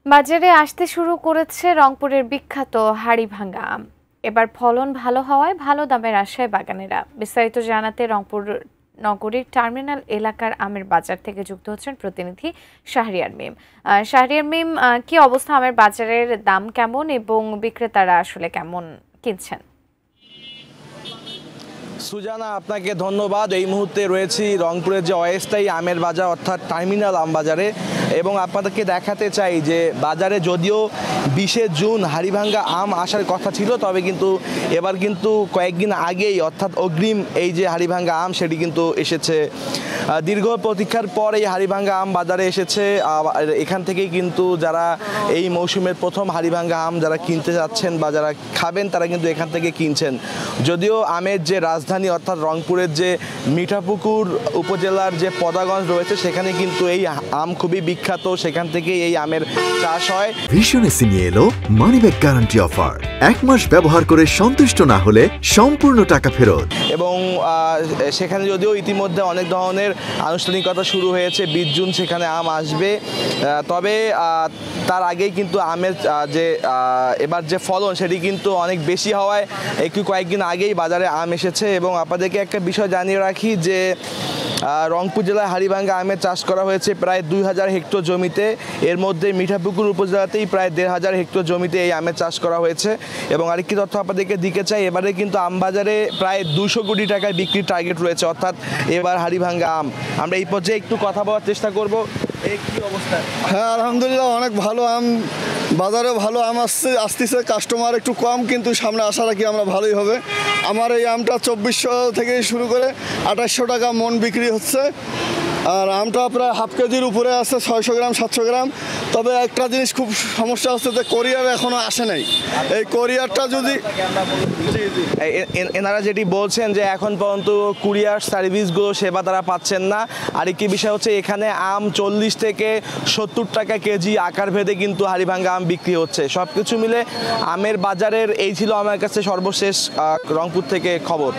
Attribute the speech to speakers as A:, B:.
A: বাজারে আসতে শুরু করেছে রংপুরের বিখ্যাত হাড়িভাঙ্গা আম। এবার ফলন ভালো হওয়ায় ভালো দামের আশায় বাগানেরা। বিস্তারিত জানাতে রংপুর নগরীর টার্মিনাল এলাকার আমের বাজার থেকে যুক্ত হচ্ছেন প্রতিনিধি শাহরিয়ার মিম। শাহরিয়ার মিম, কি অবস্থা আমের বাজারের দাম কেমন এবং বিক্রেতারা আসলে কেমন কিনছেন?
B: সুজানা, আপনাকে ধন্যবাদ। এই মুহূর্তে রয়েছি রংপুরের যে অস্থায়ী আমের বাজার অর্থাৎ টার্মিনাল আম বাজারে, এবং আপনাদেরকে দেখাতে চাই যে বাজারে যদিও 20শে জুন হাড়িভাঙ্গা আম আসার কথা ছিল, তবে কিন্তু এবার কিন্তু কয়েকদিন আগেই অর্থাৎ অগ্রিম এই যে হাড়িভাঙ্গা আম সেটি কিন্তু এসেছে। দীর্ঘ প্রতীক্ষার পর এই হাড়িভাঙ্গা আম বাজারে এসেছে। এখান থেকেই কিন্তু যারা এই মৌসুমের প্রথম হাড়িভাঙ্গা আম যারা কিনতে যাচ্ছেন বা যারা খাবেন তারা কিন্তু এখান থেকে কিনছেন। যদিও আমের যে রাজধানী অর্থাৎ রংপুরের যে মিঠাপুকুর উপজেলার যে পদাগঞ্জ রয়েছে সেখানে কিন্তু এই আম খুবই বিখ্যাত, সেখান থেকেই এই আমের চাষ হয়।
C: ভীষণ এসি নিয়ে এলো মানিব্যাগ গ্যারান্টি অফার। 1 মাস ব্যবহার করে সন্তুষ্ট না হলে সম্পূর্ণ টাকা ফেরত।
B: এবং সেখানে যদিও ইতিমধ্যে অনেক ধরনের আনুষ্ঠানিকতা শুরু হয়েছে, 20 জুন সেখানে আম আসবে, তবে তার আগেই কিন্তু আমের যে এবার যে ফলন সেটি কিন্তু অনেক বেশি হওয়ায় একটু কয়েকদিন আগেই বাজারে আম এসেছে। এবং আপনাদেরকে একটা বিষয় জানিয়ে রাখি যে রংপুর জেলায় হাড়িভাঙ্গা আমের চাষ করা হয়েছে প্রায় 2000 হেক্টর জমিতে। এর মধ্যে মিঠাপুকুর উপজেলাতেই প্রায় 1500 হেক্টর জমিতে এই আমের চাষ করা হয়েছে। এবং আরেকটি তথ্য আপনাদেরকে দিতে চাই, এবারে কিন্তু আম বাজারে প্রায় 200 কোটি টাকায় বিক্রির টার্গেট রয়েছে, অর্থাৎ এবার হাড়িভাঙ্গা আম। আমরা এই পর্যায়ে একটু কথা বলার চেষ্টা করব। এই কি অবস্থা?
D: হ্যাঁ, আলহামদুলিল্লাহ, অনেক ভালো আম বাজারে ভালো আম আসতেছে। কাস্টমার একটু কম, কিন্তু সামনে আশা রাখি আমরা ভালোই হবে। আমার এই আমটা 2400 থেকে শুরু করে 2800 টাকা মন বিক্রি হচ্ছে। আর আমটা প্রায় হাফ কেজির উপরে আছে, 600 গ্রাম 700 গ্রাম। তবে একটা জিনিস খুব সমস্যা হচ্ছে যে কোরিয়ার এখনও আসে নাই। এই কোরিয়ারটা যদি
B: এনারা যেটি বলছেন যে এখন পর্যন্ত কুরিয়ার সার্ভিসগুলো সেবা তারা পাচ্ছেন না। আর একটি বিষয় হচ্ছে এখানে আম 40 থেকে 70 টাকা কেজি আকার ভেদে কিন্তু হাড়িভাঙ্গা আম বিক্রি হচ্ছে। সব কিছু মিলে আমের বাজারের এই ছিল আমার কাছে সর্বশেষ রংপুর থেকে খবর।